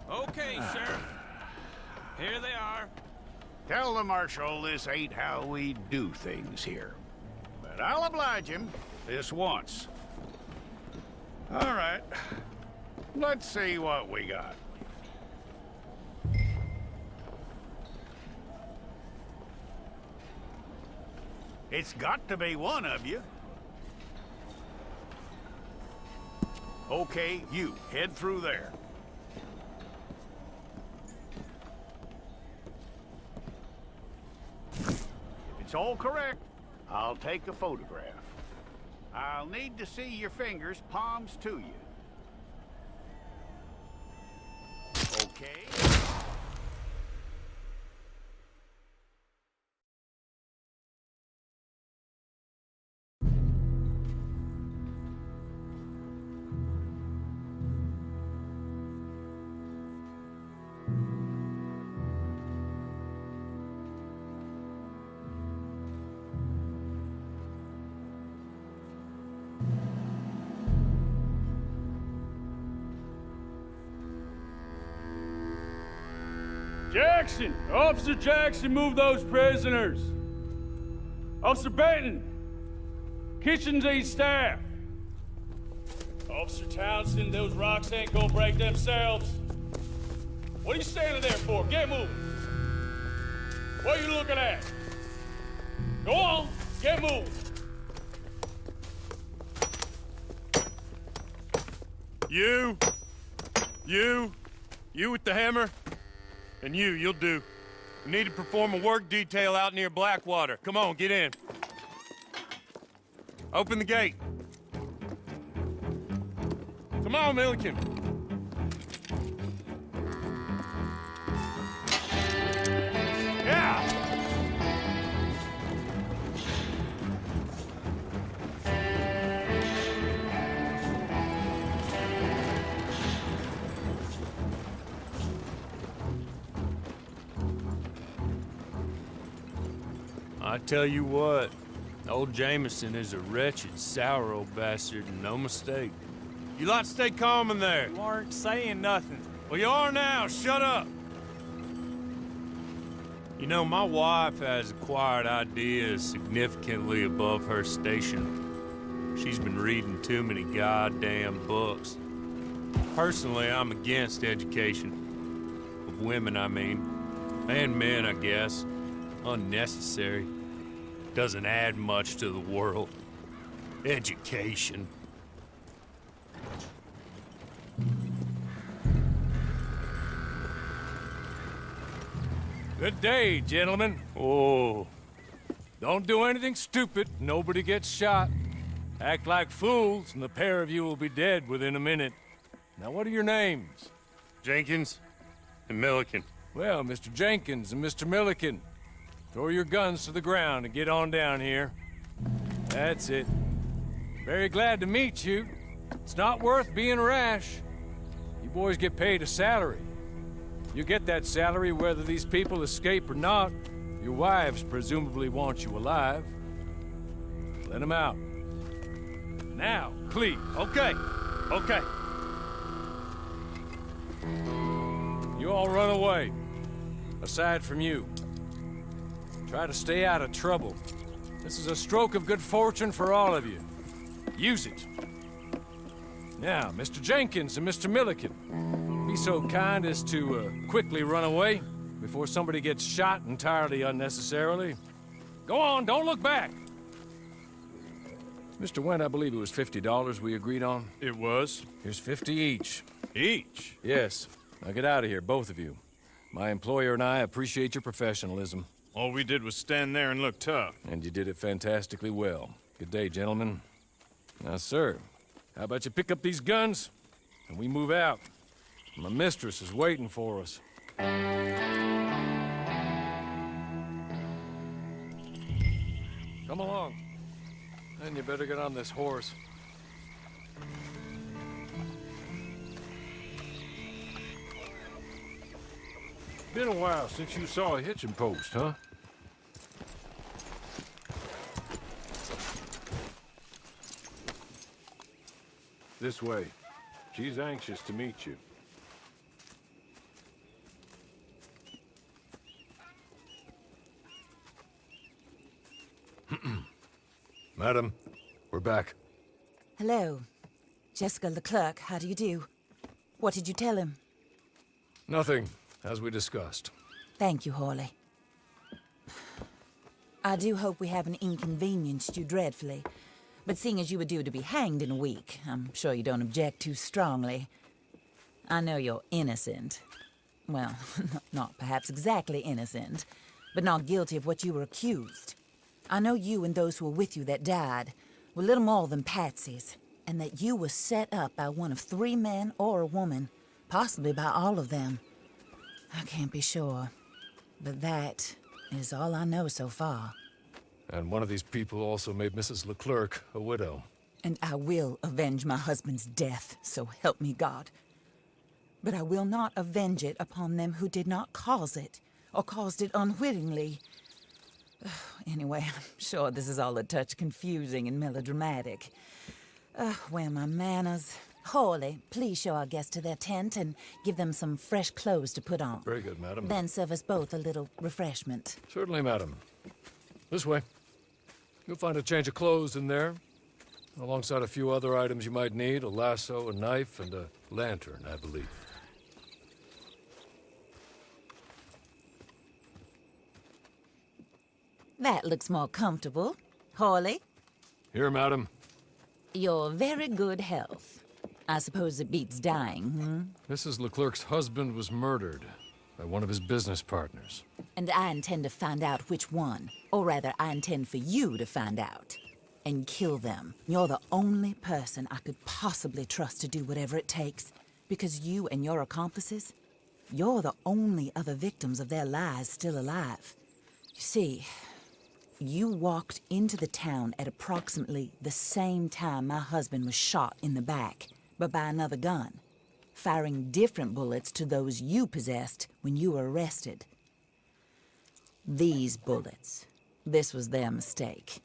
Okay, Sheriff. Here they are. Tell the Marshal this ain't how we do things here. But I'll oblige him this once. All right. Let's see what we got. It's got to be one of you. Okay, you, head through there. If it's all correct, I'll take a photograph. I'll need to see your fingers, palms to you. Okay? Jackson! Officer Jackson, move those prisoners! Officer Benton! Kitchens aid staff! Officer Townsend, those rocks ain't gonna break themselves. What are you standing there for? Get moving! What are you looking at? Go on, get moving! You with the hammer? And you'll do. We need to perform a work detail out near Blackwater. Come on, get in. Open the gate. Come on, Milliken. Yeah! I tell you what, old Jameson is a wretched, sour old bastard, and no mistake. You lot stay calm in there. You aren't saying nothing. Well, you are now. Shut up. You know, my wife has acquired ideas significantly above her station. She's been reading too many goddamn books. Personally, I'm against education. Of women, I mean. And men, I guess. Unnecessary. Doesn't add much to the world. Education. Good day, gentlemen. Oh. Don't do anything stupid. Nobody gets shot. Act like fools, and the pair of you will be dead within a minute. Now, what are your names? Jenkins and Milliken. Well, Mr. Jenkins and Mr. Milliken, throw your guns to the ground and get on down here. That's it. Very glad to meet you. It's not worth being rash. You boys get paid a salary. You get that salary whether these people escape or not. Your wives presumably want you alive. Let them out. Now, please. Okay. You all run away. Aside from you. Try to stay out of trouble. This is a stroke of good fortune for all of you. Use it. Now, Mr. Jenkins and Mr. Milliken, be so kind as to quickly run away before somebody gets shot entirely unnecessarily. Go on, don't look back. Mr. Wendt, I believe it was $50 we agreed on. It was. Here's 50 each. Each? Yes. Now get out of here, both of you. My employer and I appreciate your professionalism. All we did was stand there and look tough. And you did it fantastically well. Good day, gentlemen. Now, sir, how about you pick up these guns, and we move out? My mistress is waiting for us. Come along. Then you better get on this horse. Been a while since you saw a hitching post, huh? This way. She's anxious to meet you. Madam, we're back. Hello. Jessica Leclerc, how do you do? What did you tell him? Nothing, as we discussed. Thank you, Hawley. I do hope we haven't inconvenienced you dreadfully. But seeing as you were due to be hanged in a week, I'm sure you don't object too strongly. I know you're innocent. Well, not perhaps exactly innocent, but not guilty of what you were accused. I know you and those who were with you that died were little more than patsies, and that you were set up by one of 3 men or a woman, possibly by all of them. I can't be sure, but that is all I know so far. And one of these people also made Mrs. Leclerc a widow. And I will avenge my husband's death, so help me God. But I will not avenge it upon them who did not cause it, or caused it unwittingly. Anyway, I'm sure this is all a touch confusing and melodramatic. Where are my manners? Hawley, please show our guests to their tent and give them some fresh clothes to put on. Very good, madam. Then serve us both a little refreshment. Certainly, madam. This way. You'll find a change of clothes in there, alongside a few other items you might need, a lasso, a knife, and a lantern, I believe. That looks more comfortable. Hawley, Here, madam. your very good health. I suppose it beats dying, Mrs. Leclerc's husband was murdered by one of his business partners. And I intend to find out which one. Or rather, I intend for you to find out. And kill them. You're the only person I could possibly trust to do whatever it takes. Because you and your accomplices, you're the only other victims of their lies still alive. You see, you walked into the town at approximately the same time my husband was shot in the back, but by another gun, firing different bullets to those you possessed when you were arrested. These bullets, this was their mistake.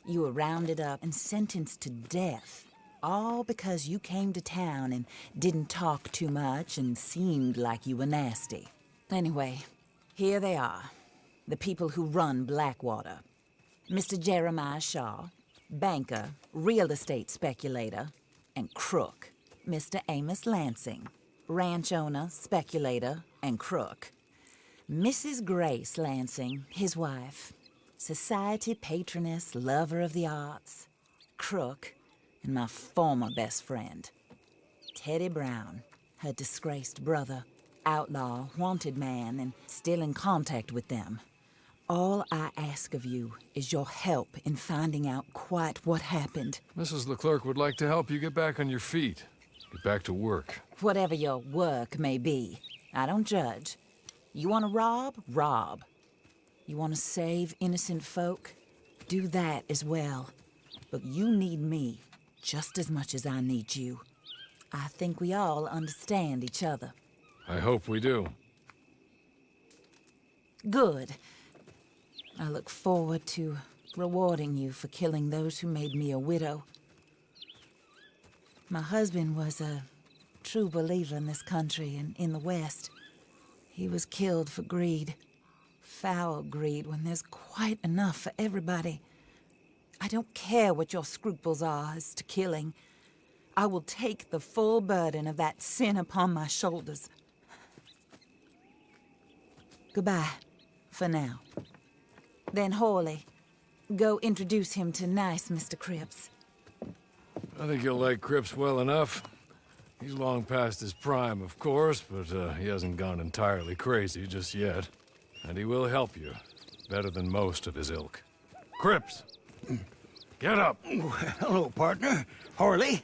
You were rounded up and sentenced to death, all because you came to town and didn't talk too much and seemed like you were nasty. Anyway, here they are. The people who run Blackwater. Mr. Jeremiah Shaw, banker, real estate speculator, and crook. Mr. Amos Lansing, ranch owner, speculator, and crook. Mrs. Grace Lansing, his wife, society patroness, lover of the arts, crook, and my former best friend. Teddy Brown, her disgraced brother, outlaw, wanted man, and still in contact with them. All I ask of you is your help in finding out quite what happened. Mrs. Leclerc would like to help you get back on your feet. Get back to work. Whatever your work may be, I don't judge. You want to rob? Rob. You want to save innocent folk? Do that as well. But you need me just as much as I need you. I think we all understand each other. I hope we do. Good. I look forward to rewarding you for killing those who made me a widow. My husband was a true believer in this country and in the West. He was killed for greed. Foul greed when there's quite enough for everybody. I don't care what your scruples are as to killing. I will take the full burden of that sin upon my shoulders. Goodbye, for now. Then Hawley, go introduce him to nice Mr. Cripps. I think you'll like Cripps well enough. He's long past his prime, of course, but he hasn't gone entirely crazy just yet. And he will help you, better than most of his ilk. Cripps! Get up! Hello, partner. Hawley.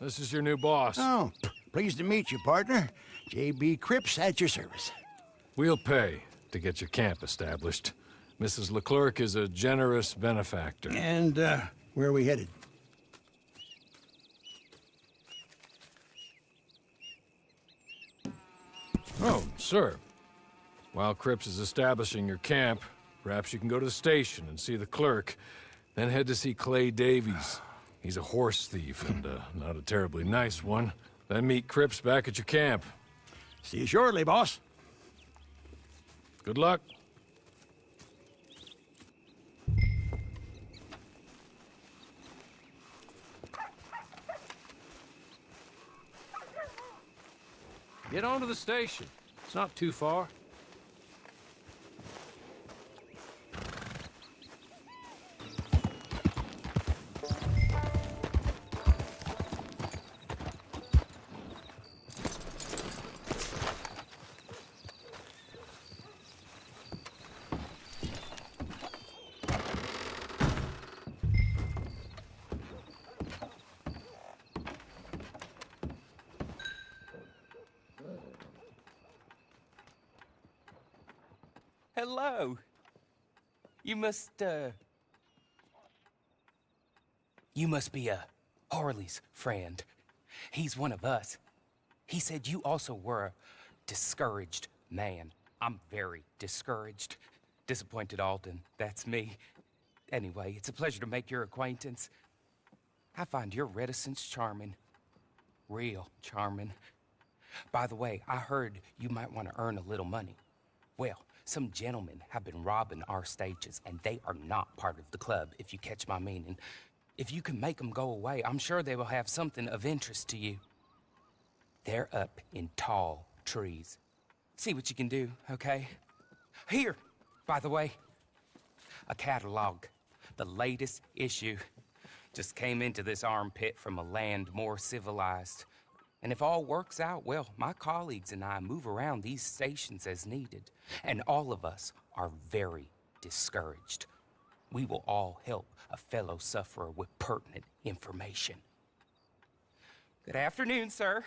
This is your new boss. Oh, pleased to meet you, partner. J.B. Cripps at your service. We'll pay to get your camp established. Mrs. Leclerc is a generous benefactor. And, where are we headed? Oh, sir. While Cripps is establishing your camp, perhaps you can go to the station and see the clerk, then head to see Clay Davies. He's a horse thief, and not a terribly nice one. Then meet Cripps back at your camp. See you shortly, boss. Good luck. Get on to the station. It's not too far. Hello. You must be Harley's friend. He's one of us. He said you also were a discouraged man. I'm very discouraged. Disappointed Alden, that's me. Anyway, it's a pleasure to make your acquaintance. I find your reticence charming. Real charming. By the way, I heard you might want to earn a little money. Well, some gentlemen have been robbing our stages, and they are not part of the club, if you catch my meaning. If you can make them go away, I'm sure they will have something of interest to you. They're up in tall trees. See what you can do, okay? Here, by the way, a catalog. The latest issue. Just came into this armpit from a land more civilized. And if all works out, well, my colleagues and I move around these stations as needed. And all of us are very discouraged. We will all help a fellow sufferer with pertinent information. Good afternoon, sir.